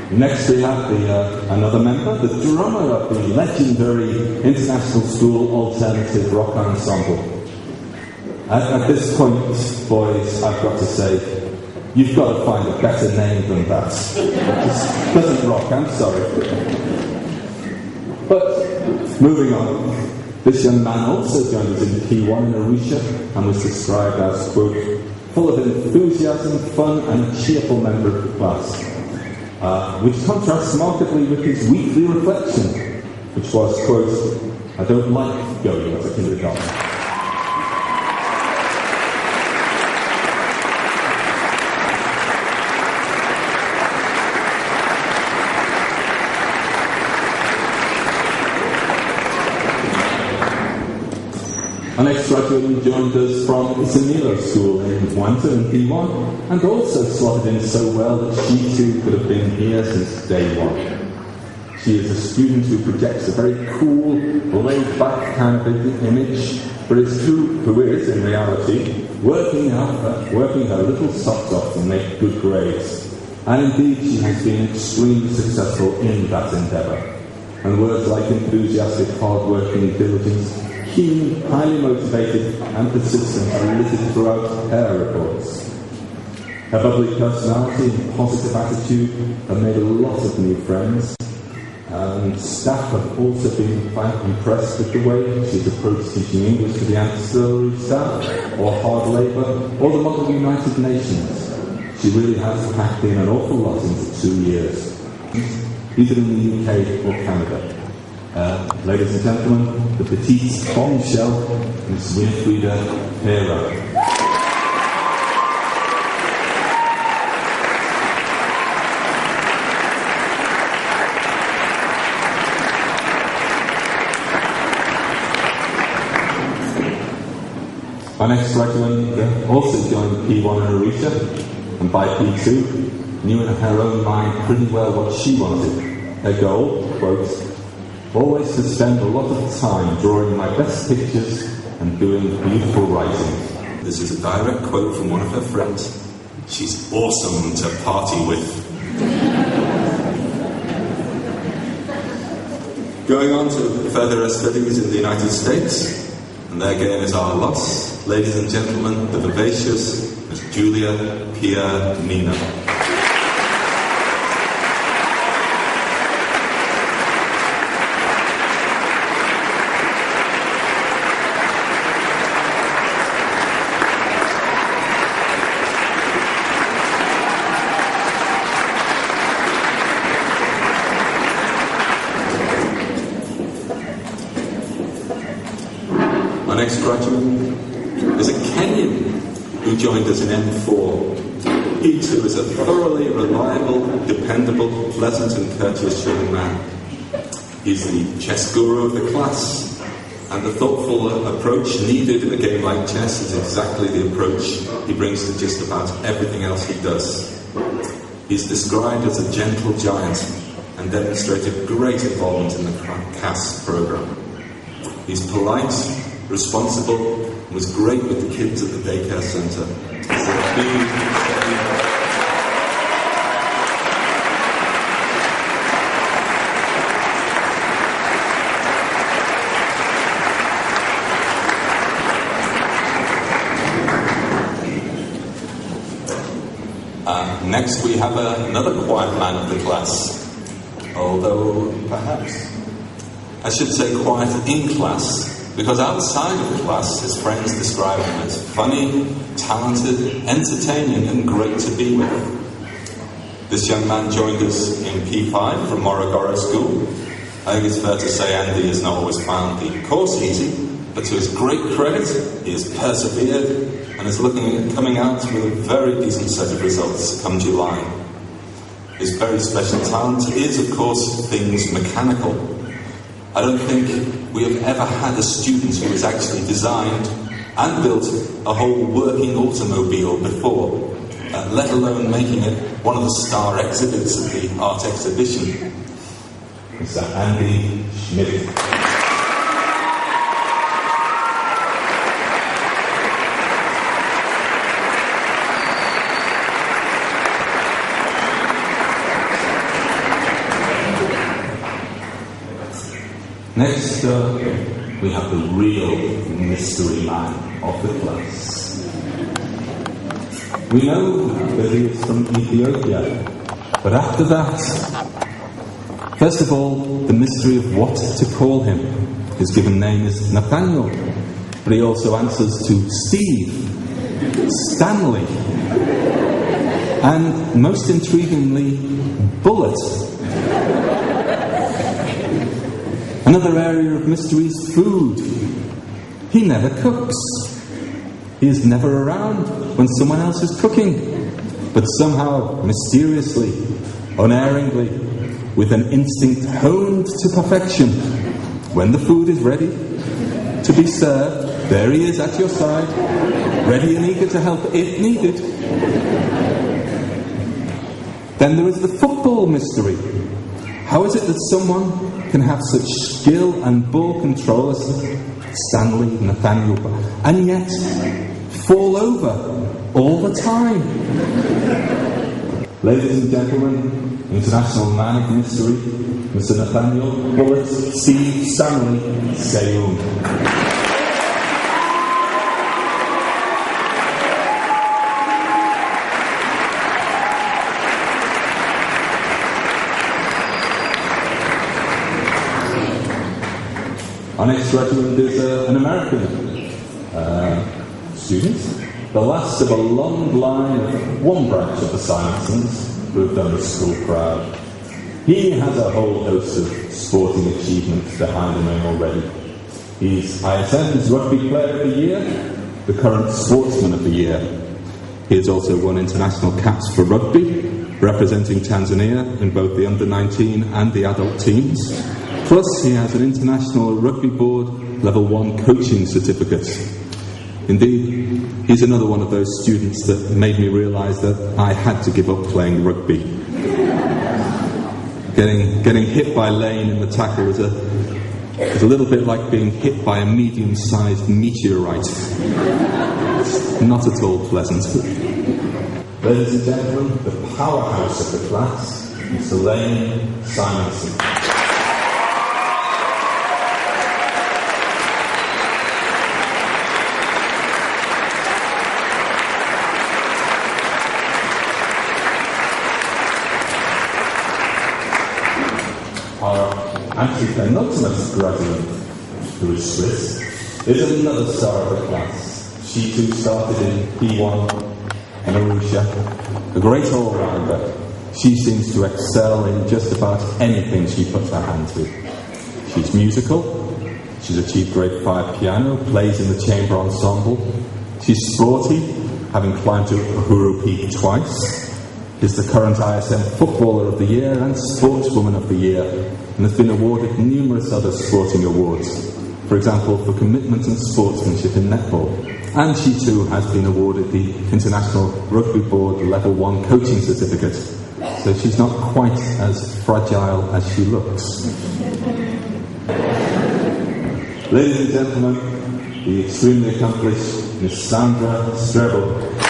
Next we have another member, the drummer of the legendary International School Alternative Rock Ensemble. At this point, boys, I've got to say, you've got to find a better name than that. It just doesn't rock, I'm sorry. But, moving on, this young man also joined us in P1 in Arusha and was described as, quote, full of enthusiasm, fun and a cheerful member of the class. Which contrasts markedly with his weekly reflection, which was, quote, I don't like going to kindergarten. Our next graduate joined us from Isamilo School in Mwanta in P1 and also slotted in so well that she too could have been here since day one. She is a student who projects a very cool, laid-back kind of image, but is who is, in reality, working her little socks off to make good grades. And indeed, she has been extremely successful in that endeavour. And words like enthusiastic, hard-working, diligent, keen, highly motivated and persistent are littered throughout her reports. Her bubbly personality and positive attitude have made a lot of new friends, and staff have also been quite impressed with the way she's approached teaching English to the ancillary staff, or hard labour, or the Model United Nations. She really has packed in an awful lot into 2 years, either in the UK or Canada. Ladies and gentlemen, the petite bombshell is Winfrieda Pera. Our next graduate also joined P1 in Arusha, and by P2 knew in her own mind pretty well what she wanted. Her goal, quote, always to spend a lot of time drawing my best pictures and doing beautiful writing. This is a direct quote from one of her friends. She's awesome to party with. Going on to further her studies in the United States, and their game is our loss. Ladies and gentlemen, the vivacious Miss Julia Pierre-Nina. Our next graduate is a Kenyan who joined us in M4. He too is a thoroughly reliable, dependable, pleasant and courteous young man. He's the chess guru of the class, and the thoughtful approach needed in a game like chess is exactly the approach he brings to just about everything else he does. He's described as a gentle giant and demonstrated great involvement in the CAS program. He's polite, responsible, and was great with the kids at the daycare centre. Next we have another quiet man of the class, although perhaps I should say quiet in class, because outside of the class, his friends describe him as funny, talented, entertaining, and great to be with. This young man joined us in P5 from Morogoro School. I think it's fair to say Andy has not always found the course easy, but to his great credit, he has persevered and is looking at coming out with a very decent set of results come July. His very special talent is, of course, things mechanical. I don't think we have ever had a student who has actually designed and built a whole working automobile before, let alone making it one of the star exhibits at the art exhibition. Mr. Andy Schmidt. Next up, we have the real mystery man of the class. We know that he is from Ethiopia, but after that, first of all, the mystery of what to call him. His given name is Nathaniel, but he also answers to Steve, Stanley, and most intriguingly, Bullet. Another area of mystery is food. He never cooks. He is never around when someone else is cooking, but somehow, mysteriously, unerringly, with an instinct honed to perfection, when the food is ready to be served, there he is at your side, ready and eager to help if needed. Then there is the football mystery. How is it that someone can have such skill and ball control as Stanley, Nathaniel, and yet fall over all the time? Ladies and gentlemen, international man of mystery, Mr. Nathaniel Bullet Steve Stanley Seyoum. Our next graduate is an American student, the last of a long line of one branch of the Simonsons who have done the school proud. He has a whole host of sporting achievements behind him already. He's ISM's Rugby Player of the Year, the current Sportsman of the Year. He has also won international caps for rugby, representing Tanzania in both the under-19 and the adult teams. Plus, he has an International Rugby Board Level 1 coaching certificate. Indeed, he's another one of those students that made me realise that I had to give up playing rugby. Getting hit by Lane in the tackle is a little bit like being hit by a medium-sized meteorite. It's not at all pleasant. Ladies and gentlemen, the powerhouse of the class, Mr. Lane Simonson. Our anti-penultimate graduate, who is Swiss, is another star of the class. She too started in P1 in Arusha, a great all-rounder. She seems to excel in just about anything she puts her hand to. She's musical, she's achieved grade 5 piano, plays in the chamber ensemble. She's sporty, having climbed to Uhuru Peak twice. Is the current ISM Footballer of the Year and Sportswoman of the Year, and has been awarded numerous other sporting awards, for example for commitment and sportsmanship in netball. And she too has been awarded the International Rugby Board Level 1 coaching certificate, so she's not quite as fragile as she looks. Ladies and gentlemen, the extremely accomplished Miss Sandra Strebel.